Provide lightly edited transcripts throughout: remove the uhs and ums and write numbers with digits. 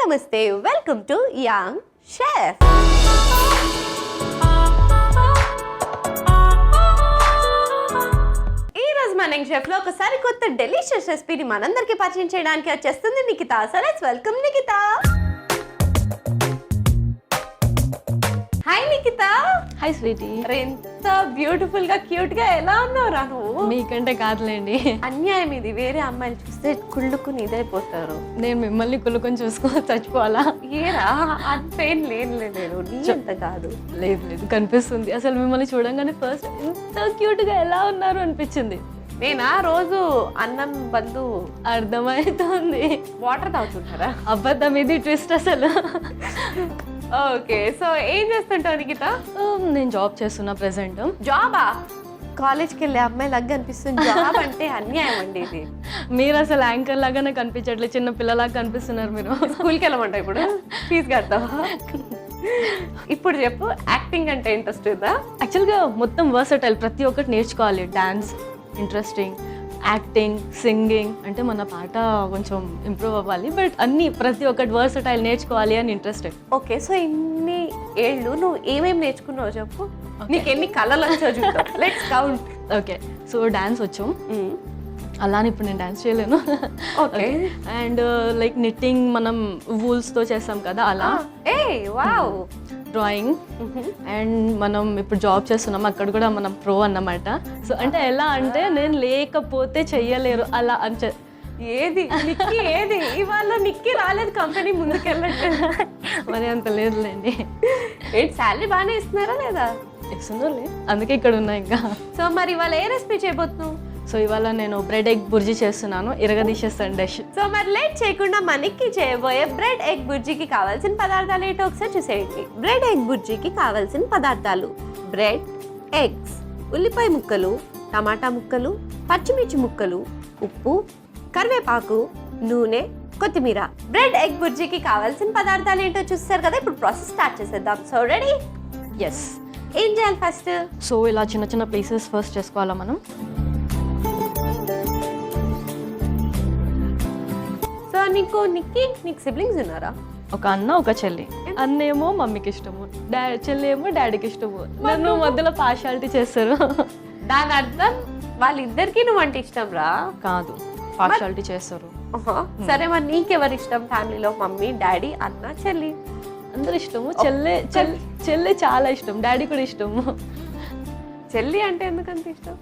నమస్తే, welcome to young chef. ఈ రోజు మన యంగ్ షెఫ్ లో ఒకసారి కొత్త డెలిషియస్ రెసిపీని మనందరికీ పరిచయం చేయడానికి వచ్చేస్తుంది Nikhita. So let's welcome Nikhita. Hi Nikhita. Hi sweetie. ఎంత బ్యూటిఫుల్ గా క్యూట్ గా ఎలా ఉన్నావురా నువ్వు? మీకంటే కాదులేండి. అన్యాయం ఇది. వేరే అమ్మాయిలు చూస్తే కుళ్ళుకుని ఇదైపోతారు. నేను మిమ్మల్ని కులుకొని చూసుకొని చచ్చిపోవాలా? ఏరా అంతేం లేదు, నీ అంత కాదు. లేదు లేదు కనిపిస్తుంది. అసలు మిమ్మల్ని చూడంగానే ఫస్ట్ ఎంత క్యూట్ గా ఎలా ఉన్నారు అనిపించింది. నేనా రోజు అన్నం బంధు అర్థమవుతుంది. వాటర్ తాగుతుంటారా? అబద్ధం, ఇది ట్విస్ట్ అసలు. ఓకే, సో ఏం చేస్తుంటావు నిఖిత? నేను జాబ్ చేస్తున్నా ప్రెసెంట్. జాబా? కాలేజ్కి వెళ్ళే అమ్మాయి లాగా అనిపిస్తుంది. జాబ్ అంటే అన్యాయం అండి ఇది. మీరు అసలు యాంకర్ లాగానే కనిపించట్లేదు, చిన్న పిల్లలాగా కనిపిస్తున్నారు మీరు. స్కూల్కి వెళ్ళమంటావు ఇప్పుడు? ఫీజు కడతావా? ఇప్పుడు చెప్పు, యాక్టింగ్ అంటే ఇంట్రెస్ట్ ఉందా? యాక్చువల్గా మొత్తం వర్సటైల్, ప్రతి ఒక్కటి నేర్చుకోవాలి. డాన్స్ ఇంట్రెస్టింగ్, యాక్టింగ్, సింగింగ్, అంటే మన పాట కొంచెం ఇంప్రూవ్ అవ్వాలి, బట్ అన్ని ప్రతి ఒక్కటి వర్సటైల్ నేర్చుకోవాలి అని ఇంట్రెస్టెడ్. ఓకే, సో ఇన్ని ఏళ్ళు నువ్వు ఏమేమి నేర్చుకున్నావు చెప్పు. నీకు ఎన్ని కళలు వచ్చావు చూద్దాం. Let's count. Okay, so dance వచ్చు. అలానే ఇప్పుడు నేను డాన్స్ చేయలేను. ఓకే. అండ్ లైక్ నిట్టింగ్, మనం వూల్స్తో చేస్తాం కదా అలా. ఏ వావ్. డ్రాయింగ్. అండ్ మనం ఇప్పుడు జాబ్ చేస్తున్నాం, అక్కడ కూడా మనం ప్రో అన్నమాట. సో అంటే ఎలా అంటే నేను లేకపోతే చెయ్యలేరు అలా అని. ఏది నిక్కి, ఏది ఇవాళ నిక్కి రాలేదు కంపెనీ ముందుకెళ్ళట్టు? మరి అంత లేదులేండి. ఏంటి శాలరీ బాగానే ఇస్తున్నారా లేదా? ఇస్తుందోలే, అందుకే ఇక్కడ ఉన్నా ఇంకా. సో మరి ఇవాళ ఏ రెసిపీ చేయబోతున్నావు? సో ఇవాళ నేను బ్రెడ్ ఎగ్ బుర్జీ చేస్తున్నాను, ఇరగదీసేస్తాను డిష్. సో మరి లేట్ చేయకుండా మనకి చేయబోయే బ్రెడ్ ఎగ్ బుర్జీకి కావాల్సిన పదార్థాలు ఏంటో ఒకసారి చూసేయండి. బ్రెడ్ ఎగ్ బుర్జీకి కావాల్సిన పదార్థాలు: బ్రెడ్, ఎగ్స్, ఉల్లిపాయ ముక్కలు, టమాటా ముక్కలు, పచ్చిమిర్చి ముక్కలు, ఉప్పు, కరివేపాకు, నూనె, కొత్తిమీర. బ్రెడ్ ఎగ్ బుర్జీకి కావాల్సిన పదార్థాలు ఏంటో చూస్తారు కదా, ఇప్పుడు ప్రాసెస్ స్టార్ట్ చేసేద్దాం. So ready? ఎస్. ఏం చేయాలి ఫస్ట్? సో ఇలా చిన్న చిన్న పీసెస్ ఫస్ట్ చేసుకోవాలా మనం. సో నీకు సిబ్లింగ్స్ ఉన్నారా? ఒక అన్న, ఒక చెల్లి. అన్న ఏమో మమ్మీకి ఇష్టము, చెల్లి ఏమో డాడీకి ఇష్టము. నన్ను మధ్యలో పార్షాలిటీ చేస్తారు. దాని అర్థం వాళ్ళిద్దరికి నువ్వు అంటే ఇష్టం రా? కాదు, పార్షాలిటీ చేస్తారు. సరే, మరి నీకెవరు ఇష్టం ఫ్యామిలీలో? మమ్మీ, డాడీ, అన్న, చెల్లి? అందరు ఇష్టము. చెల్లి చాలా ఇష్టం, డాడీ కూడా ఇష్టము. చెల్లి అంటే ఎందుకంత ఇష్టం?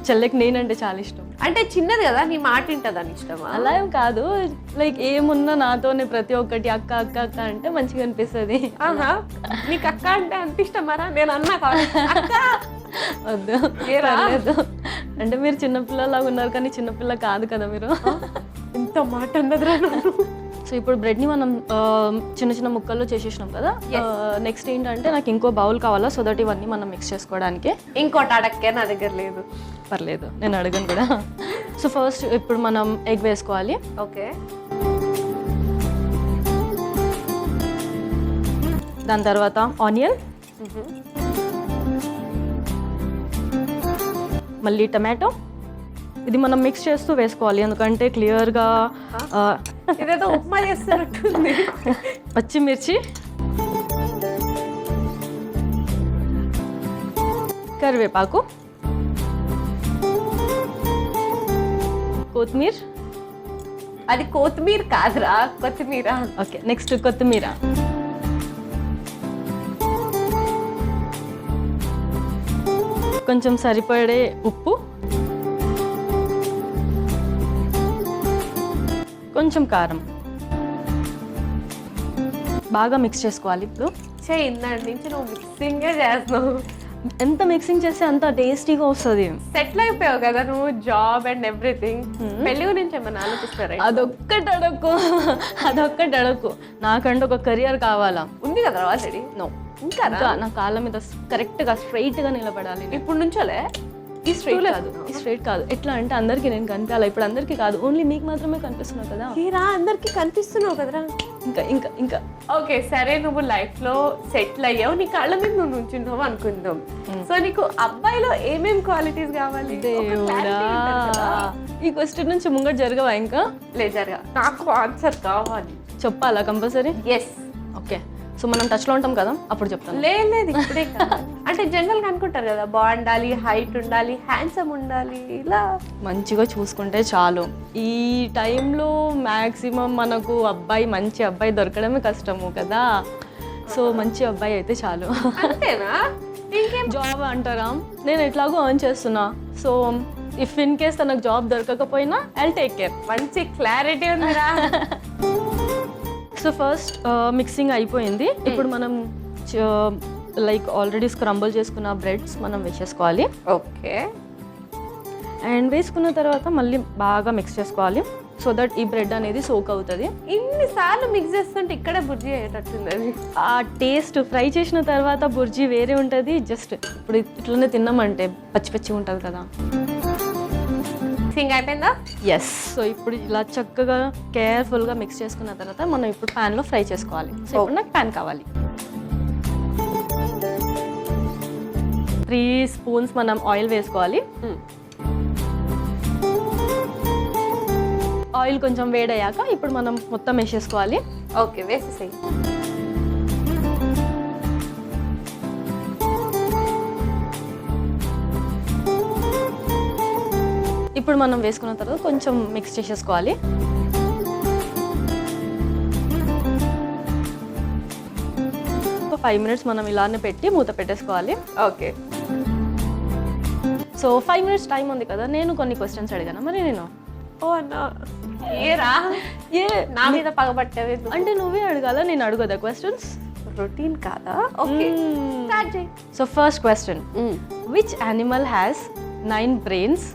చెల్లికి నేనంటే చాలా ఇష్టం. అంటే చిన్నది కదా, నీ మాట వింటదని ఇష్టమా? అలా ఏం కాదు, లైక్ ఏమున్నా నాతోనే ప్రతి ఒక్కటి అక్క అక్క అక్క అంటే మంచిగా అనిపిస్తుంది. నీకు అక్క అంటే అంత ఇష్టమారా? నేను అన్నా వద్దు, లేదు. అంటే మీరు చిన్నపిల్లలాగా ఉన్నారు, కానీ చిన్నపిల్ల కాదు కదా మీరు. ఇంత మాట అన్నదిరా. సో ఇప్పుడు బ్రెడ్ని మనం చిన్న చిన్న ముక్కల్లో చేసేసినాం కదా. నెక్స్ట్ ఏంటంటే నాకు ఇంకో బౌల్ కావాలా, సో దట్ ఇవన్నీ మనం మిక్స్ చేసుకోవడానికి. ఇంకోటి అడక్కే, నా దగ్గర లేదు. పర్లేదు, నేను అడగను కూడా. సో ఫస్ట్ ఇప్పుడు మనం ఎగ్ వేసుకోవాలి. ఓకే. దాని తర్వాత ఆనియన్, మళ్ళీ టమాటో. ఇది మనం మిక్స్ చేస్తూ వేసుకోవాలి, ఎందుకంటే క్లియర్గా ఇదేదో ఉప్మా చేస్తున్నట్టుంది. పచ్చిమిర్చి, కరివేపాకు, కొత్తిమీర. అది కొత్తిమీర కాదురా, కొత్తిమీర. ఓకే, నెక్స్ట్ కొత్తిమీర, కొంచెం సరిపడే ఉప్పు, కొంచెం కారం. బాగా మిక్స్ చేసుకోవాలి. ఇప్పుడు ఇందాటి నుంచి నువ్వు మిక్సింగే చేస్తున్నావు. ఎంత మిక్సింగ్ చేస్తే అంత టేస్టీగా వస్తుంది. సెటిల్ అయిపోయావు కదా నువ్వు, జాబ్ అండ్ ఎవ్రీథింగ్. పెళ్లి గురించి ఏమన్నా ఆలోచిస్తారా? అదొక్కటి అడక్కు. నాకంటే ఒక కెరియర్ కావాలా. ఉంది కదా ఆల్రెడీ. నో, ఇంకా నా కాళ్ళ మీద కరెక్ట్గా స్ట్రైట్గా నిలబడాలి. ఇప్పుడు నుంచోలే? ఈ స్ట్రైట్ కాదు. ఎట్లా అంటే అందరికి నేను కనిపించాలి. ఇప్పుడు అందరికీ కాదు, ఓన్లీ మీకు మాత్రమే కనిపిస్తున్నావు కదా. అందరికి కనిపిస్తున్నావు కదరా. ఇంకా ఓకే, సరే, నువ్వు లైఫ్ లో సెటిల్ అయ్యావు, నీ కాళ్ళ మీద నువ్వు నుంచున్నావు అనుకుందాం. సో నీకు అబ్బాయిలో ఏమేం క్వాలిటీస్ కావాలి? ఈ క్వశ్చన్ నుంచి ముంగట జరగవా? ఇంకా లేదు, జరగా. నాకు ఆన్సర్ కావాలి. చెప్పాలా కంపల్సరీ? ఎస్. ఓకే, సో మనం టచ్లో ఉంటాం కదా, అప్పుడు చెప్తాను. లేదు ఇప్పుడే కాదు. అంటే జనరల్గా అనుకుంటారు కదా, బాగుండాలి, హైట్ ఉండాలి, హ్యాండ్సమ్ ఉండాలి, ఇలా మంచిగా చూసుకుంటే చాలు. ఈ టైంలో మ్యాక్సిమం మనకు మంచి అబ్బాయి దొరకడమే కష్టము కదా, సో మంచి అబ్బాయి అయితే చాలు. అంతేనా? ఇంకేం? జాబ్ అంటారా, నేను ఎట్లాగో ఎర్న్ చేస్తున్నా, సో ఇఫ్ ఇన్ కేస్ తనకు జాబ్ దొరకకపోయినా ఐ టేక్ కేర్. మంచి క్లారిటీ ఉందిరా. సో ఫస్ట్ మిక్సింగ్ అయిపోయింది. ఇప్పుడు మనం లైక్ ఆల్రెడీ స్క్రంబుల్ చేసుకున్న బ్రెడ్స్ మనం వేసేసుకోవాలి. ఓకే. అండ్ వేసుకున్న తర్వాత మళ్ళీ బాగా మిక్స్ చేసుకోవాలి, సో దట్ ఈ బ్రెడ్ అనేది సోక్ అవుతుంది. ఇన్నిసార్లు మిక్స్ చేస్తుంటే ఇక్కడే బుర్జీ అయ్యేటట్టుంది అది. ఆ టేస్ట్ ఫ్రై చేసిన తర్వాత బుర్జీ వేరే ఉంటుంది. జస్ట్ ఇప్పుడు ఇట్లనే తిన్నామంటే పచ్చి పచ్చి ఉంటుంది కదా. సింగ్ అయిపోయిందా? ఎస్. సో ఇప్పుడు ఇలా చక్కగా కేర్ఫుల్గా మిక్స్ చేసుకున్న తర్వాత మనం ఇప్పుడు ప్యాన్లో ఫ్రై చేసుకోవాలి. సో ఇప్పుడు నాకు ప్యాన్ కావాలి. 3 స్పూన్స్ మనం ఆయిల్ వేసుకోవాలి. ఆయిల్ కొంచెం వేడయ్యాక ఇప్పుడు మనం మొత్తం వేసేసుకోవాలి. ఓకే, వేసేసేయి. ఇప్పుడు మనం వేసుకున్న తర్వాత కొంచెం మిక్స్ చేసేసుకోవాలి. ఒక 5 మినిట్స్ మనం ఇలానే పెట్టి మూత పెట్టేసుకోవాలి. ఓకే. సో 5 మినిట్స్ టైం ఉంది కదా, నేను కొన్ని క్వశ్చన్స్ అడిగాను. మరి నేను ఏరా ఏ నా మీద పగబట్టేవి అంటే నువ్వే అడగాల, నేను అడగదా క్వశ్చన్స్? రొటీన్ కాదా? ఓకే, స్టార్ట్ చేయి. So first question, which animal has 9 brains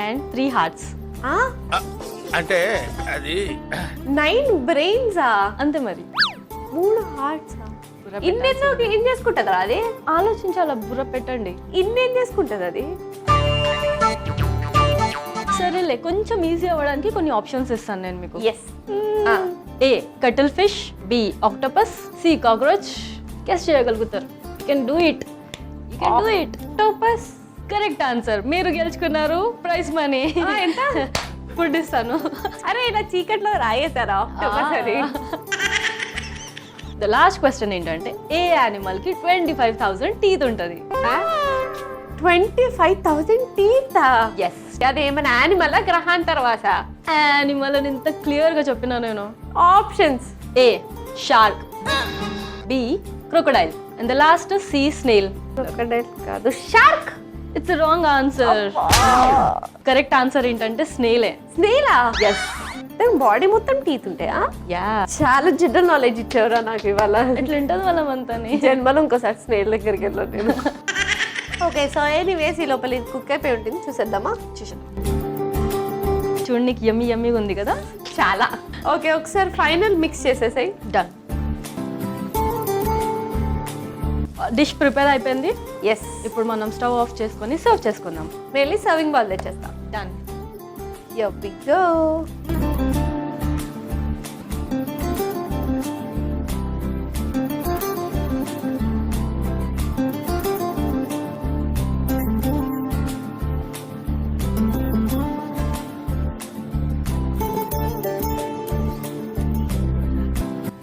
and 3 hearts? అంటే అది 9 బ్రెయిన్సా? అంతే మరి. 3 హార్ట్సా? ఇన్నెన్నో ఏం చేసుకుంటుందా అది? ఆలోచించాల, బుర్ర పెట్టండి. ఇన్నేం చేసుకుంటుంది అది? సరేలే, కొంచెం ఈజీ అవ్వడానికి కొన్ని ఆప్షన్స్ ఇస్తాను నేను మీకు. Yes. A cuttlefish, b octopus, c cockroach. Guess చేయగలుగుతారు. You can do it, you can do it. Octopus correct answer. మీరు గెలుచుకున్నారు ప్రైజ్ మనీ. ఎంత? ఫుడ్ ఇస్తాను. అరే ఇలా చీకట్లో రాయేసారా ఆక్టోపస్ అని? ద లాస్ట్ క్వశ్చన్ ఏంటంటే, ఏ యానిమల్ కి 25,000 టీత్ ఉంటుంది? 25,000 టీత్? ఎస్. అదేమైనా యానిమల్ గ్రహాంతరవాస? యానిమల్ అని ఇంత క్లియర్ గా చెప్పినా నేను. Options: a shark, b crocodile and the last c snail. Crocodile కాదు, shark. It's wrong answer. Correct answer ఏంటంటే స్నేలే. స్నేలా? ఎస్. బాడీ మొత్తం టీత్ ఉంటాయా? యా. చాలా జనరల్ నాలెడ్జ్ ఇచ్చావురా నాకు ఇవాళ. ఇట్లా ఉంటుంది వాళ్ళమంతాని. జన్మలో ఇంకోసారి స్నేల్ దగ్గరికి వెళ్ళాను నేను. ఓకే, సో ఎనీవేస్ ఈ లోపల ఇది కుక్ అయిపోయి ఉంటుంది. చూసేద్దామా? చూసేద్దాం. చూడడానికి యమ్మీ యమ్మీగా ఉంది కదా, చాలా. ఓకే, ఒకసారి ఫైనల్ మిక్స్ చేసేసాయి. డన్. డిష్ ప్రిపేర్ అయిపోయింది. ఎస్. ఇప్పుడు మనం స్టవ్ ఆఫ్ చేసుకొని సర్వ్ చేసుకుందాం. వెళ్ళి సర్వింగ్ బౌల్ తెచ్చేస్తాం. Done. Here we go.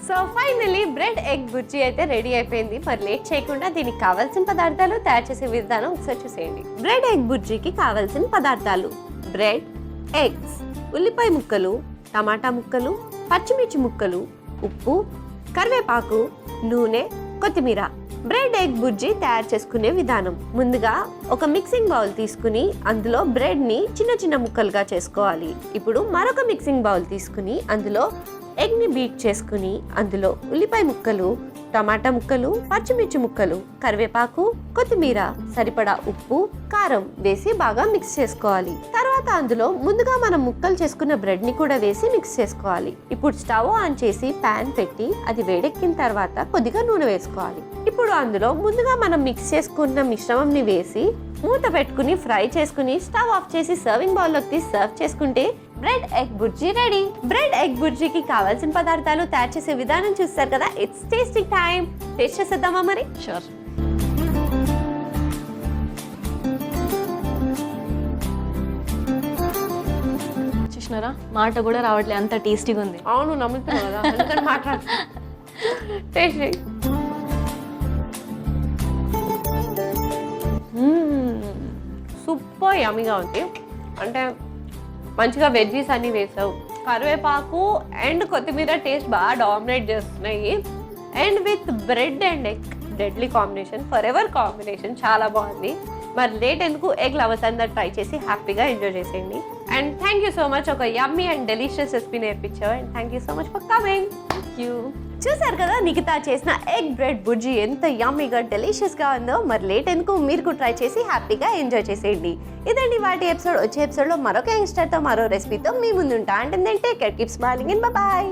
So finally bread egg bhurji అయితే రెడీ అయిపోయింది. మరి లేట్ చేయకుండా దీనికి కావాల్సిన పదార్థాలు, తయారు చేసే విధానం ఒకసారి చూసేయండి. బ్రెడ్ ఎగ్ బుర్జీకి కావాల్సిన పదార్థాలు: బ్రెడ్, ఎగ్స్, ఉల్లిపాయ ముక్కలు, టమాటా ముక్కలు, పచ్చిమిర్చి ముక్కలు, ఉప్పు, కరివేపాకు, నూనె, కొత్తిమీర. బ్రెడ్ ఎగ్ బుర్జీ తయారు చేసుకునే విధానం: ముందుగా ఒక మిక్సింగ్ బౌల్ తీసుకుని అందులో బ్రెడ్ ని చిన్న చిన్న ముక్కలుగా చేసుకోవాలి. ఇప్పుడు మరొక మిక్సింగ్ బౌల్ తీసుకుని అందులో ఎగ్ ని బీట్ చేసుకుని అందులో ఉల్లిపాయ ముక్కలు, టమాటా ముక్కలు, పచ్చిమిర్చి ముక్కలు, కరివేపాకు, కొత్తిమీర, సరిపడా ఉప్పు, కారం వేసి బాగా మిక్స్ చేసుకోవాలి. తర్వాత అందులో ముందుగా మనం ముక్కలు చేసుకున్న బ్రెడ్ ని కూడా వేసి మిక్స్ చేసుకోవాలి. ఇప్పుడు స్టవ్ ఆన్ చేసి పాన్ పెట్టి అది వేడెక్కిన తర్వాత కొద్దిగా నూనె వేసుకోవాలి. ఇప్పుడు అందులో ముందుగా మనం మిక్స్ చేసుకున్న మిశ్రమం ని వేసి మూత పెట్టుకుని ఫ్రై చేసుకుని స్టవ్ ఆఫ్ చేసి సర్వింగ్ బౌల్ లోకి తీసి సర్వ్ చేసుకుంటే bread egg bhurji ready. Bread egg బుర్జీకి కావాల్సిన పదార్థాలు, తయారు చేసే విధానం చూస్తారు కదా. It's tasting time. టేస్ట్ చేసేద్దామా మరి? షూర్. చూసినారా, మాట కూడా రావట్లేదు, అంత టేస్టీగా ఉంది. అవును నమ్ముతున్నావు కదా అందుకని మాట్లాడు. టేస్ట్ చేయి. సూపర్ యమ్మీగా ఉంది. అంటే మంచిగా వెజ్జీస్ అన్నీ వేసావు, కరివేపాకు అండ్ కొత్తిమీర టేస్ట్ బాగా డామినేట్ చేస్తున్నాయి. And with bread and egg deadly combination, for ever combination, చాలా బాగుంది. మరి లేట్ ఎందుకు, ఎగ్ లవర్స్ అందరు ట్రై చేసి హ్యాపీగా ఎంజాయ్ చేసేయండి. And thank you so much, ఒక యమ్మీ అండ్ డెలిషియస్ రెసిపీ నేర్పించావు. And thank you so much for coming. Thank you. చూసారు కదా నిఖితా చేసిన ఎగ్ బ్రెడ్ బుర్జీ ఎంత యమ్మీగా డెలిషియస్గా ఉందో. మరి లేట్ ఎందుకు, మీరు ట్రై చేసి హ్యాపీగా ఎంజాయ్ చేసేయండి. ఇదండి వాటి ఎపిసోడ్. వచ్చే ఎపిసోడ్లో మరొక యంగ్స్టర్తో మరో రెసిపీతో మీ ముందు ఉంటా. అంటే take care, keep smiling and bye.